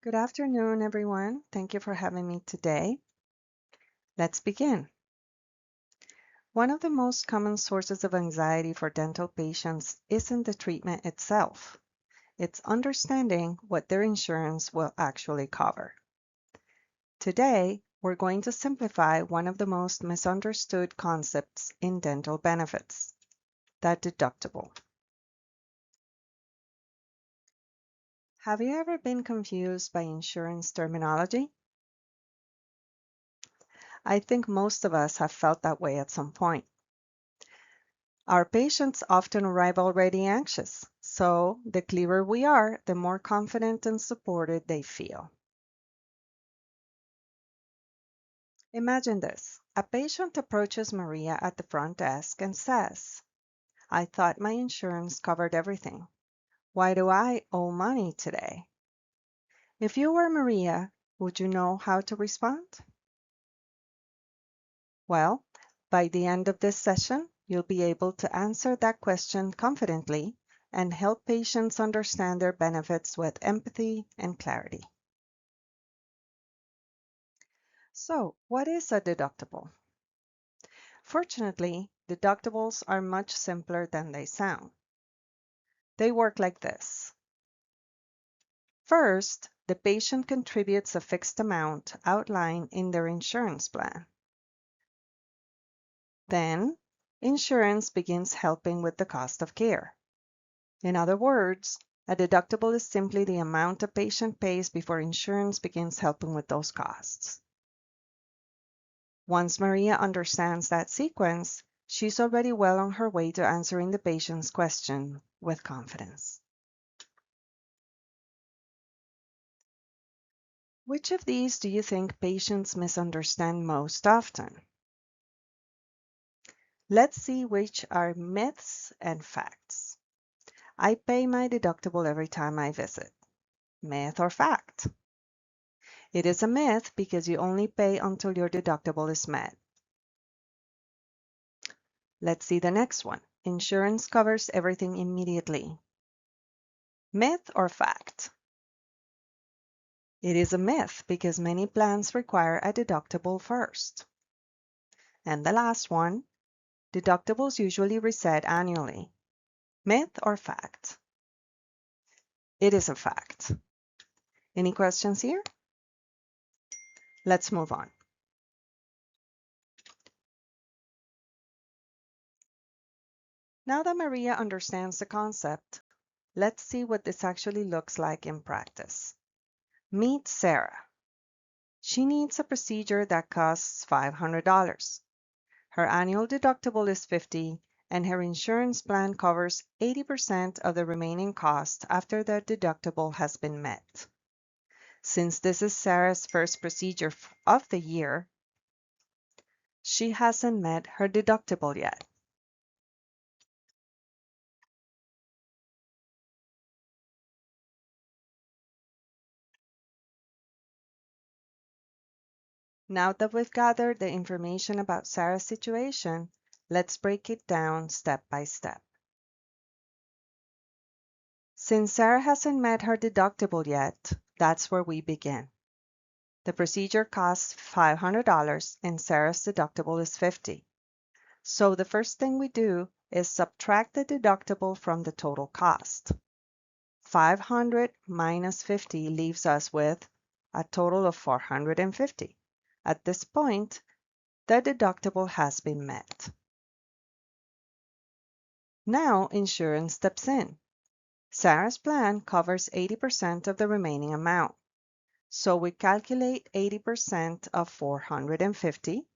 Good afternoon, everyone. Thank you for having me today. Let's begin. One of the most common sources of anxiety for dental patients isn't the treatment itself. It's understanding what their insurance will actually cover. Today, we're going to simplify one of the most misunderstood concepts in dental benefits, the deductible. Have you ever been confused by insurance terminology? I think most of us have felt that way at some point. Our patients often arrive already anxious, so the clearer we are, the more confident and supported they feel. Imagine this. A patient approaches Maria at the front desk and says, "I thought my insurance covered everything. Why do I owe money today?" If you were Maria, would you know how to respond? Well, by the end of this session, you'll be able to answer that question confidently and help patients understand their benefits with empathy and clarity. So, what is a deductible? Fortunately, deductibles are much simpler than they sound. They work like this. First, the patient contributes a fixed amount outlined in their insurance plan. Then, insurance begins helping with the cost of care. In other words, a deductible is simply the amount a patient pays before insurance begins helping with those costs. Once Maria understands that sequence, she's already well on her way to answering the patient's question with confidence. Which of these do you think patients misunderstand most often? Let's see which are myths and facts. I pay my deductible every time I visit. Myth or fact? It is a myth because you only pay until your deductible is met. Let's see the next one. Insurance covers everything immediately. Myth or fact? It is a myth because many plans require a deductible first. And the last one, deductibles usually reset annually. Myth or fact? It is a fact. Any questions here? Let's move on. Now that Maria understands the concept, let's see what this actually looks like in practice. Meet Sarah. She needs a procedure that costs $500. Her annual deductible is $50, and her insurance plan covers 80% of the remaining cost after the deductible has been met. Since this is Sarah's first procedure of the year, she hasn't met her deductible yet. Now that we've gathered the information about Sarah's situation, let's break it down step by step. Since Sarah hasn't met her deductible yet, that's where we begin. The procedure costs $500 and Sarah's deductible is $50. So the first thing we do is subtract the deductible from the total cost. 500 minus 50 leaves us with a total of 450. At this point, the deductible has been met. Now insurance steps in. Sarah's plan covers 80% of the remaining amount. So we calculate 80% of 450,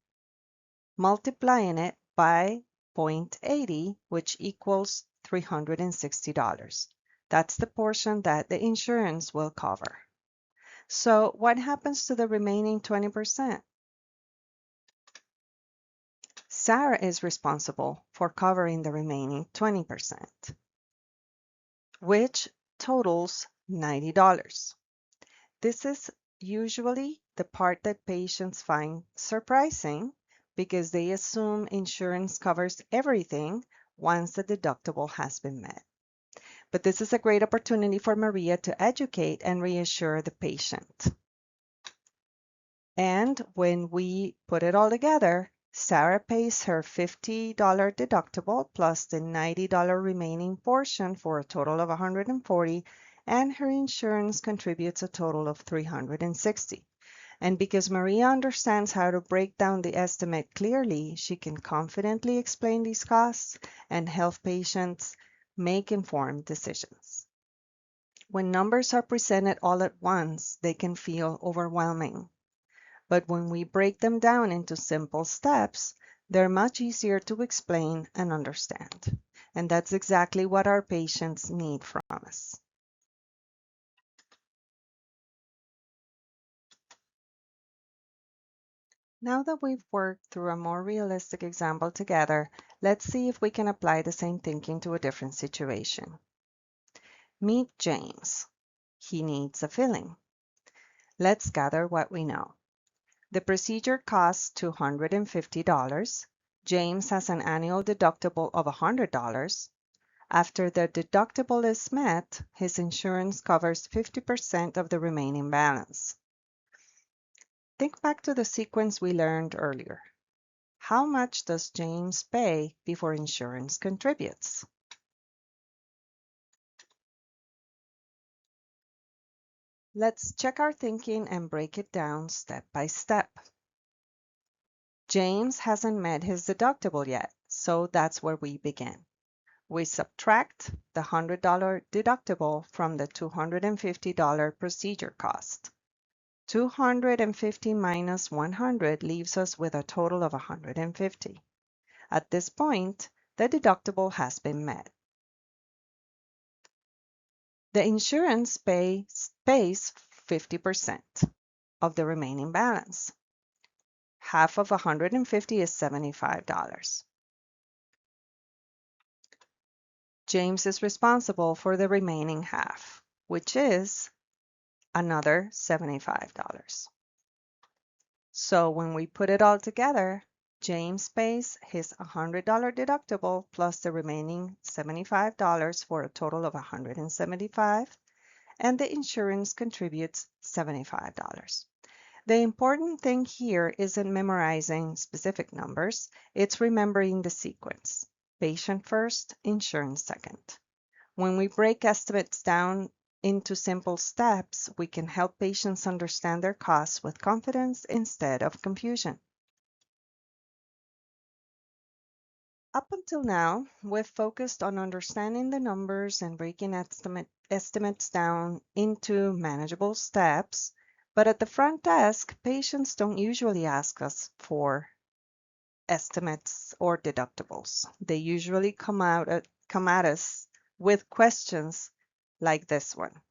multiplying it by 0.80, which equals $360. That's the portion that the insurance will cover. So what happens to the remaining 20%? Sarah is responsible for covering the remaining 20%, which totals $90. This is usually the part that patients find surprising because they assume insurance covers everything once the deductible has been met. but this is a great opportunity for Maria to educate and reassure the patient. And when we put it all together, Sarah pays her $50 deductible plus the $90 remaining portion for a total of $140, and her insurance contributes a total of $360. And because Maria understands how to break down the estimate clearly, she can confidently explain these costs and help patients make informed decisions. When numbers are presented all at once, they can feel overwhelming. But when we break them down into simple steps, they're much easier to explain and understand. And that's exactly what our patients need from us. Now that we've worked through a more realistic example together, let's see if we can apply the same thinking to a different situation. Meet James. He needs a filling. Let's gather what we know. The procedure costs $250. James has an annual deductible of $100. After the deductible is met, his insurance covers 50% of the remaining balance. Think back to the sequence we learned earlier. How much does James pay before insurance contributes? Let's check our thinking and break it down step by step. James hasn't met his deductible yet, so that's where we begin. We subtract the $100 deductible from the $250 procedure cost. 250 minus 100 leaves us with a total of 150. At this point, the deductible has been met. The insurance pays 50% of the remaining balance. Half of 150 is $75. James is responsible for the remaining half, which is another $75. So when we put it all together, James pays his $100 deductible plus the remaining $75 for a total of $175, and the insurance contributes $75. The important thing here isn't memorizing specific numbers, it's remembering the sequence. Patient first, insurance second. When we break estimates down into simple steps, we can help patients understand their costs with confidence instead of confusion. Up until now, we've focused on understanding the numbers and breaking estimates down into manageable steps, but at the front desk, patients don't usually ask us for estimates or deductibles. They usually come at us with questions like this one.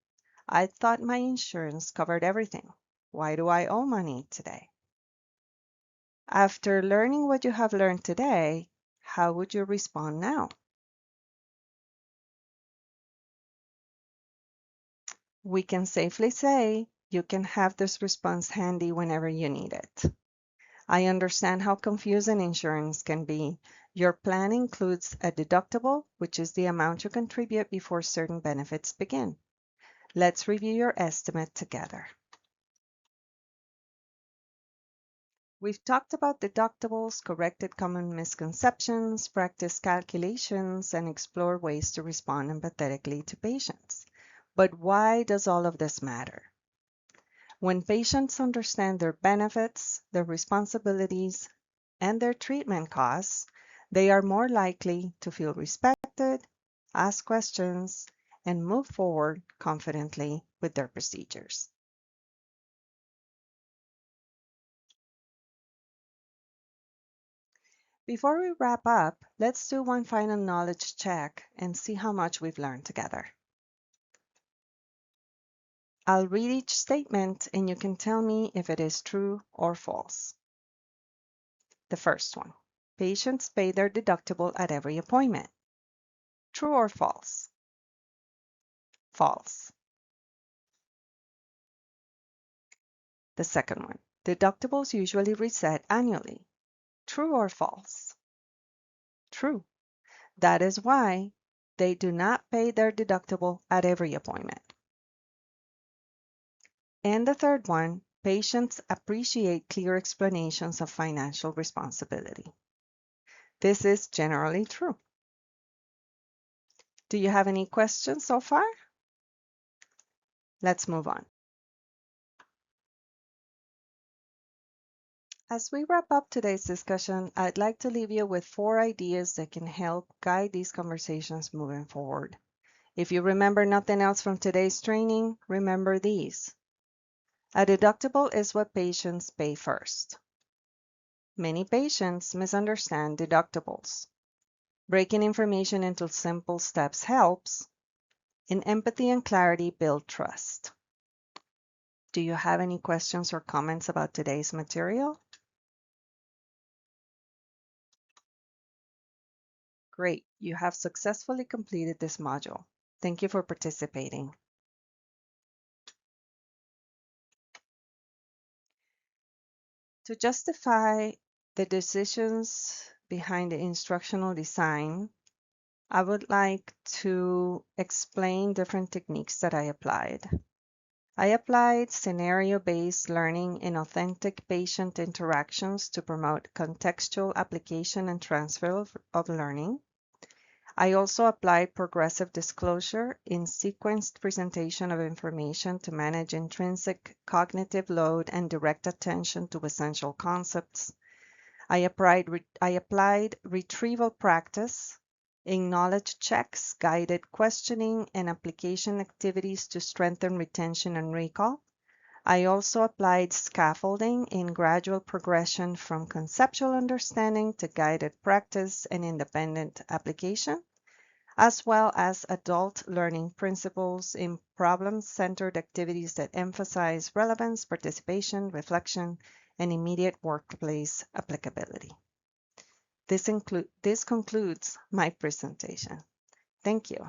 I thought my insurance covered everything. Why do I owe money today? After learning what you have learned today, how would you respond now? We can safely say you can have this response handy whenever you need it. I understand how confusing insurance can be. Your plan includes a deductible, which is the amount you contribute before certain benefits begin. Let's review your estimate together. We've talked about deductibles, corrected common misconceptions, practiced calculations, and explored ways to respond empathetically to patients. But why does all of this matter? When patients understand their benefits, their responsibilities, and their treatment costs, they are more likely to feel respected, ask questions, and move forward confidently with their procedures. Before we wrap up, let's do one final knowledge check and see how much we've learned together. I'll read each statement and you can tell me if it is true or false. The first one, patients pay their deductible at every appointment. True or false? False. The second one, deductibles usually reset annually. True or false? True. That is why They do not pay their deductible at every appointment. And the third one, patients appreciate clear explanations of financial responsibility. This is generally true. Do you have any questions so far? Let's move on. As we wrap up today's discussion, I'd like to leave you with 4 ideas that can help guide these conversations moving forward. If you remember nothing else from today's training, remember these. A deductible is what patients pay first. Many patients misunderstand deductibles. Breaking information into simple steps helps, and empathy and clarity build trust. Do you have any questions or comments about today's material? Great, you have successfully completed this module. Thank you for participating. To justify the decisions behind the instructional design, I would like to explain different techniques that I applied. I applied scenario-based learning and authentic patient interactions to promote contextual application and transfer of learning. I also applied progressive disclosure in sequenced presentation of information to manage intrinsic cognitive load and direct attention to essential concepts. I applied retrieval practice in knowledge checks, guided questioning, and application activities to strengthen retention and recall. I also applied scaffolding in gradual progression from conceptual understanding to guided practice and independent application, as well as adult learning principles in problem-centered activities that emphasize relevance, participation, reflection, and immediate workplace applicability. This concludes my presentation. Thank you.